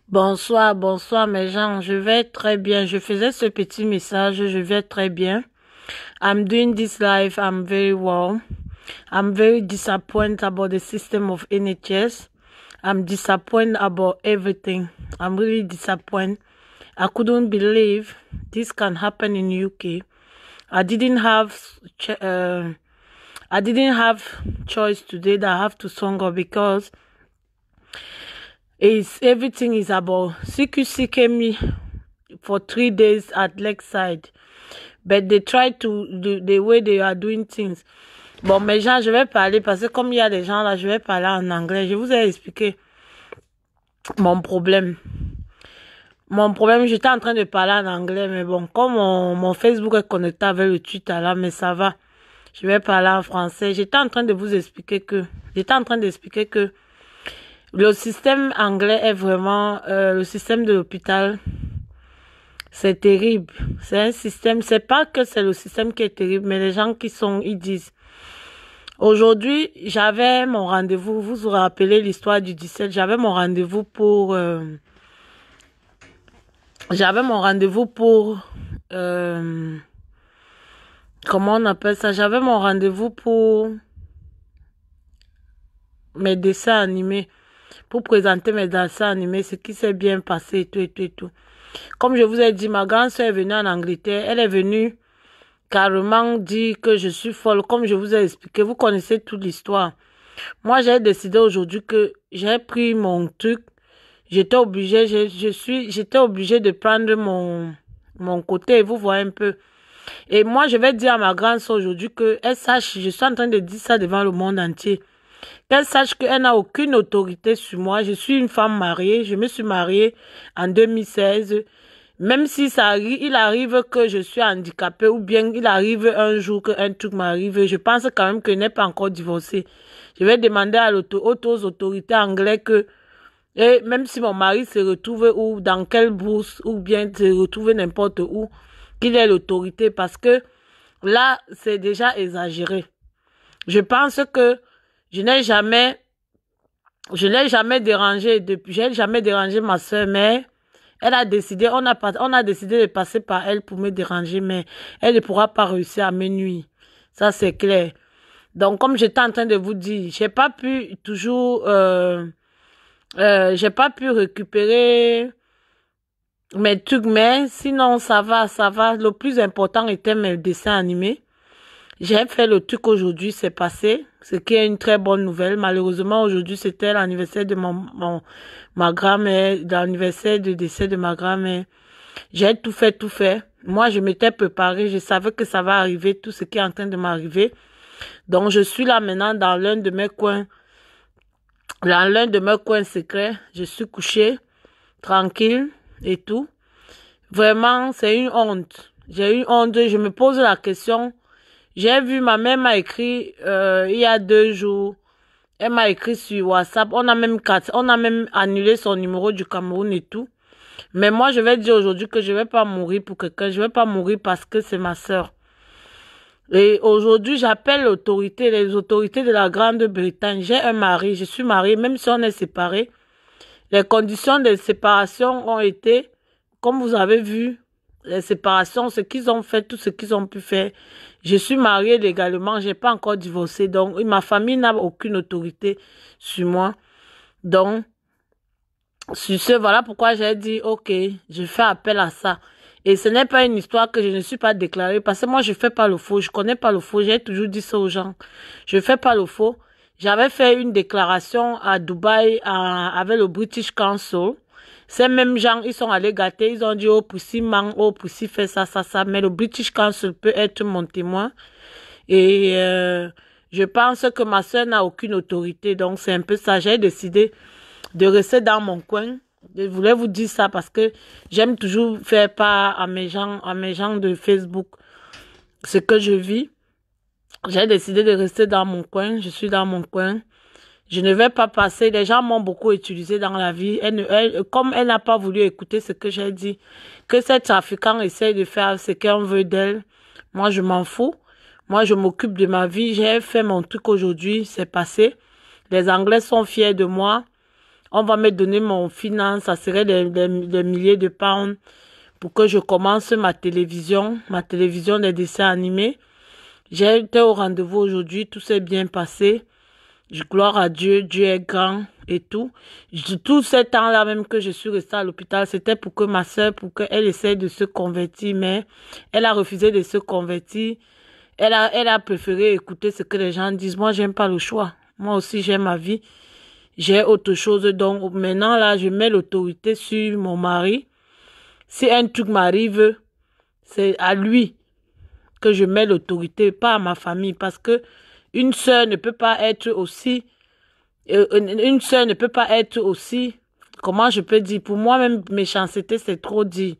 Bonsoir, bonsoir mes gens, je vais très bien. Je faisais ce petit message, je vais très bien. I'm doing this live, I'm very well. I'm very disappointed about the system of NHS. I'm disappointed about everything. I'm really disappointed. I couldn't believe this can happen in UK. I didn't have I didn't have choice today that I have to song up because is everything is about CQC came me for 3 days at Lakeside, but they try to do the way they are doing things. Bon, mes gens, je vais parler parce que comme il y a des gens là, je vais parler en anglais. Je vous ai expliqué mon problème. Mon problème, j'étais en train de parler en anglais, mais bon, comme mon Facebook est connecté avec le Twitter là, mais ça va. Je vais parler en français. J'étais en train de vous expliquer que, le système anglais est vraiment, le système de l'hôpital, c'est terrible. C'est un système, c'est pas que c'est le système qui est terrible, mais les gens qui sont, ils disent. Aujourd'hui, j'avais mon rendez-vous, vous vous rappelez l'histoire du 17, j'avais mon rendez-vous pour, comment on appelle ça? J'avais mon rendez-vous pour mes dessins animés, pour présenter mes dessins animés, ce qui s'est bien passé et tout et tout et tout. Comme je vous ai dit, ma grande soeur est venue en Angleterre. Elle est venue carrément dire que je suis folle. Comme je vous ai expliqué, vous connaissez toute l'histoire. Moi, j'ai décidé aujourd'hui que j'ai pris mon truc. J'étais obligée, j'étais obligée de prendre mon côté. Vous voyez un peu. Et moi, je vais dire à ma grande soeur aujourd'hui que elle sache, je suis en train de dire ça devant le monde entier. Qu'elle sache qu'elle n'a aucune autorité sur moi. Je suis une femme mariée. Je me suis mariée en 2016. Même si ça arrive, il arrive que je suis handicapée ou bien il arrive un jour qu'un truc m'arrive, je pense quand même que je n'ai pas encore divorcé. Je vais demander aux autorités anglaises que, et même si mon mari se retrouve ou dans quelle bourse ou bien se retrouve n'importe où, qu'il ait l'autorité parce que là, c'est déjà exagéré. Je pense que je n'ai jamais dérangé j'ai jamais dérangé ma soeur, mais elle a décidé, on a décidé de passer par elle pour me déranger, mais elle ne pourra pas réussir à me nuire. Ça, c'est clair. Donc, comme j'étais en train de vous dire, j'ai pas pu j'ai pas pu récupérer mes trucs, mais sinon, ça va, ça va. Le plus important était mes dessins animés. J'ai fait le truc aujourd'hui, c'est passé, ce qui est une très bonne nouvelle. Malheureusement, aujourd'hui, c'était l'anniversaire de ma grand-mère, l'anniversaire de décès de ma grand-mère. J'ai tout fait, tout fait. Moi, je m'étais préparée, je savais que ça va arriver, tout ce qui est en train de m'arriver. Donc, je suis là maintenant dans l'un de mes coins, secrets. Je suis couchée, tranquille et tout. Vraiment, c'est une honte. J'ai une honte, je me pose la question. J'ai vu, ma mère m'a écrit il y a 2 jours. Elle m'a écrit sur WhatsApp. On a même annulé son numéro du Cameroun et tout. Mais moi, je vais dire aujourd'hui que je vais pas mourir pour quelqu'un. Je vais pas mourir parce que c'est ma sœur. Et aujourd'hui, j'appelle les autorités de la Grande-Bretagne. J'ai un mari, je suis mariée, même si on est séparés. Les conditions de séparation ont été, comme vous avez vu, les séparations, ce qu'ils ont fait, tout ce qu'ils ont pu faire. Je suis mariée légalement, j'ai pas encore divorcé, donc ma famille n'a aucune autorité sur moi. Donc, sur ce, voilà pourquoi j'ai dit, ok, je fais appel à ça. Et ce n'est pas une histoire que je ne suis pas déclarée, parce que moi, je fais pas le faux, je connais pas le faux, j'ai toujours dit ça aux gens. Je fais pas le faux. J'avais fait une déclaration à Dubaï avec le British Council. Ces mêmes gens, ils sont allés gâter, ils ont dit, oh, Poussy ment, oh, Poussy fait ça, ça, ça. Mais le British Council peut être mon témoin. Et je pense que ma soeur n'a aucune autorité. Donc, c'est un peu ça. J'ai décidé de rester dans mon coin. Je voulais vous dire ça parce que j'aime toujours faire part à mes gens de Facebook ce que je vis. J'ai décidé de rester dans mon coin. Je suis dans mon coin. Je ne vais pas passer. Les gens m'ont beaucoup utilisé dans la vie. Comme elle n'a pas voulu écouter ce que j'ai dit, que cet trafiquant essaye de faire ce qu'on veut d'elle, moi je m'en fous. Moi je m'occupe de ma vie. J'ai fait mon truc aujourd'hui. C'est passé. Les Anglais sont fiers de moi. On va me donner mon finance, ça serait des milliers de pounds pour que je commence ma télévision des dessins animés. J'ai été au rendez-vous aujourd'hui, tout s'est bien passé. Je gloire à Dieu, Dieu est grand et tout. Tout ce temps-là même que je suis restée à l'hôpital, c'était pour que ma soeur, pour qu'elle essaie de se convertir, mais elle a refusé de se convertir. Elle a préféré écouter ce que les gens disent. Moi, j'aime pas le choix. Moi aussi, j'ai ma vie. J'ai autre chose. Donc, maintenant, là, je mets l'autorité sur mon mari. Si un truc m'arrive, c'est à lui que je mets l'autorité, pas à ma famille. Parce que une sœur ne peut pas être aussi... une sœur ne peut pas être aussi... Comment je peux dire? Pour moi, même, méchanceté, c'est trop dit.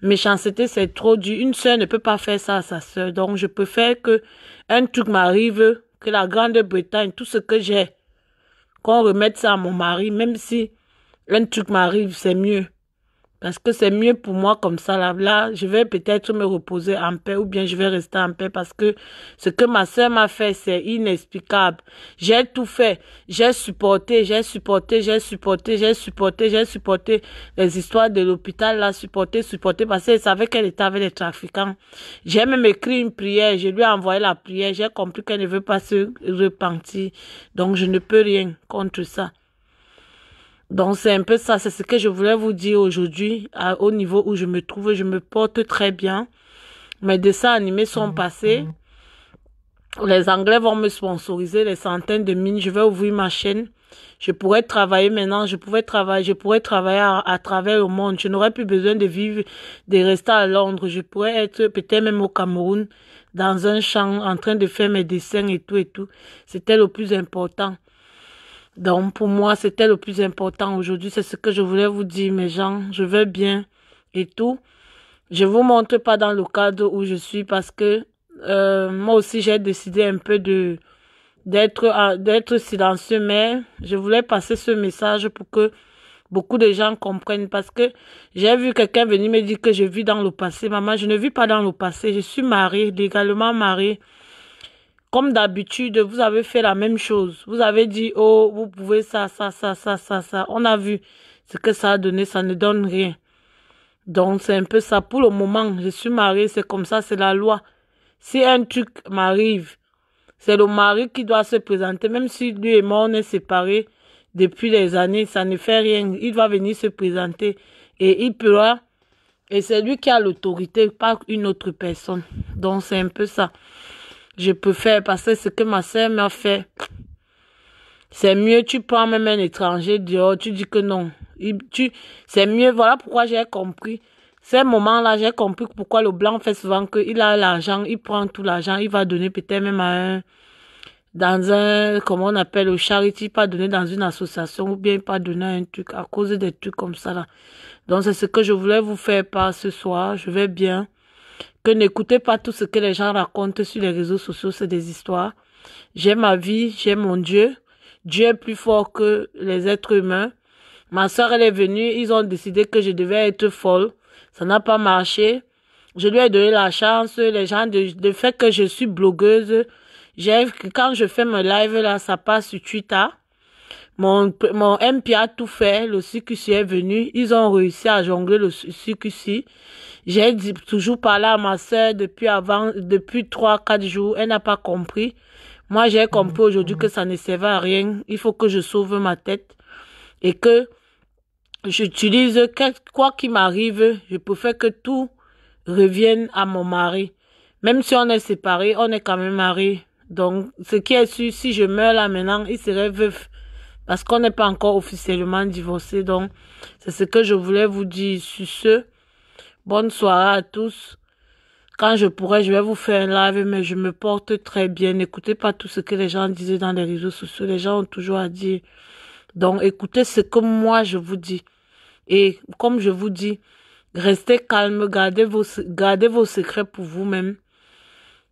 Méchanceté, c'est trop dur. Une sœur ne peut pas faire ça à sa sœur. Donc, je préfère que un truc m'arrive, que la Grande-Bretagne, tout ce que j'ai, qu'on remette ça à mon mari, même si un truc m'arrive, c'est mieux. Parce que c'est mieux pour moi comme ça. Là, je vais peut-être me reposer en paix ou bien je vais rester en paix parce que ce que ma soeur m'a fait, c'est inexplicable. J'ai tout fait. J'ai supporté les histoires de l'hôpital, là, supporté parce qu'elle savait qu'elle était avec les trafiquants. J'ai même écrit une prière. Je lui ai envoyé la prière. J'ai compris qu'elle ne veut pas se repentir. Donc, je ne peux rien contre ça. Donc, c'est un peu ça, c'est ce que je voulais vous dire aujourd'hui, au niveau où je me trouve, je me porte très bien. Mes dessins animés sont passés. Les Anglais vont me sponsoriser les centaines de mines. Je vais ouvrir ma chaîne. Je pourrais travailler maintenant, je pourrais travailler à travers le monde. Je n'aurais plus besoin de vivre, de rester à Londres. Je pourrais être peut-être même au Cameroun, dans un champ, en train de faire mes dessins et tout et tout. C'était le plus important. Donc, pour moi, c'était le plus important aujourd'hui. C'est ce que je voulais vous dire, mes gens. Je vais bien et tout. Je vous montre pas dans le cadre où je suis parce que moi aussi, j'ai décidé un peu d'être silencieux. Mais je voulais passer ce message pour que beaucoup de gens comprennent. Parce que j'ai vu quelqu'un venir me dire que je vis dans le passé. Maman, je ne vis pas dans le passé. Je suis mariée, légalement mariée. Comme d'habitude, vous avez fait la même chose. Vous avez dit, oh, vous pouvez ça. On a vu ce que ça a donné, ça ne donne rien. Donc, c'est un peu ça. Pour le moment, je suis mariée, c'est comme ça, c'est la loi. Si un truc m'arrive, c'est le mari qui doit se présenter. Même si lui et moi, on est séparés depuis des années, ça ne fait rien. Il va venir se présenter et il pourra. Et c'est lui qui a l'autorité, pas une autre personne. Donc, c'est un peu ça. Je peux faire parce que ce que ma soeur m'a fait, c'est mieux. Tu prends même un étranger dehors, tu dis que non. C'est mieux. Voilà pourquoi j'ai compris. Ces moments-là, j'ai compris pourquoi le blanc fait souvent qu'il a l'argent, il prend tout l'argent, il va donner peut-être même dans un, comment on appelle, au charity, pas donner dans une association ou bien pas donner un truc à cause des trucs comme ça là. Donc c'est ce que je voulais vous faire part ce soir. Je vais bien. Que n'écoutez pas tout ce que les gens racontent sur les réseaux sociaux, c'est des histoires. J'ai ma vie, j'ai mon Dieu. Dieu est plus fort que les êtres humains. Ma soeur, elle est venue, ils ont décidé que je devais être folle. Ça n'a pas marché. Je lui ai donné la chance, les gens, de fait que je suis blogueuse. Quand je fais mon live, là, ça passe sur Twitter. Mon MP a tout fait, le CQC est venu, ils ont réussi à jongler le CQC. J'ai toujours parlé à ma soeur depuis 3-4 jours, elle n'a pas compris. Moi, j'ai compris aujourd'hui que ça ne servait à rien. Il faut que je sauve ma tête et que j'utilise, quoi qu'il m'arrive, je préfère que tout revienne à mon mari. Même si on est séparés, on est quand même mariés. Donc, ce qui est sûr, si je meurs là maintenant, il serait veuf. Parce qu'on n'est pas encore officiellement divorcé. Donc, c'est ce que je voulais vous dire sur ce. Bonne soirée à tous. Quand je pourrai, je vais vous faire un live, mais je me porte très bien. N'écoutez pas tout ce que les gens disaient dans les réseaux sociaux. Les gens ont toujours à dire. Donc, écoutez ce que moi, je vous dis. Et comme je vous dis, restez calme, gardez vos secrets pour vous-même.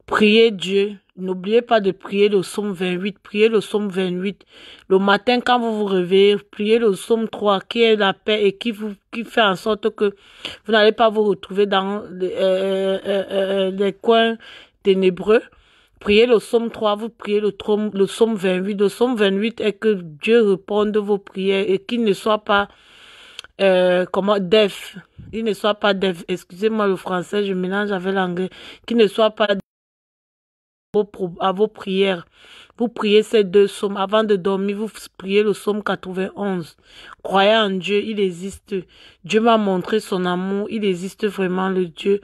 Priez Dieu. N'oubliez pas de prier le psaume 28. Priez le psaume 28. Le matin, quand vous vous réveillez, priez le psaume 3, qui est la paix et qui fait en sorte que vous n'allez pas vous retrouver dans les coins ténébreux. priez le psaume 3, vous priez le psaume 28. Le psaume 28 est que Dieu réponde vos prières et qu'il ne soit pas, deaf. Il ne soit pas deaf. Excusez-moi le français, je mélange avec l'anglais. Qu'il ne soit pas à vos prières. Vous priez ces deux psaumes. Avant de dormir, vous priez le psaume 91. Croyez en Dieu, il existe. Dieu m'a montré son amour. Il existe vraiment le Dieu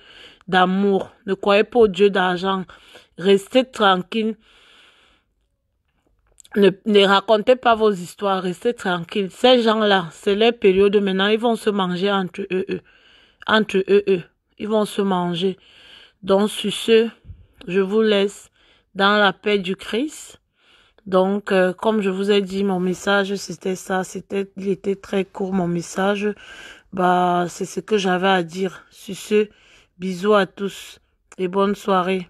d'amour. Ne croyez pas au Dieu d'argent. Restez tranquille. Ne racontez pas vos histoires. Restez tranquille. Ces gens-là, c'est leur période maintenant. Ils vont se manger entre eux. Entre eux. Ils vont se manger. Donc, sur ce, je vous laisse dans la paix du Christ. Donc, comme je vous ai dit, mon message, c'était ça. Il était très court, mon message. Bah, c'est ce que j'avais à dire. Sur ce, bisous à tous et bonne soirée.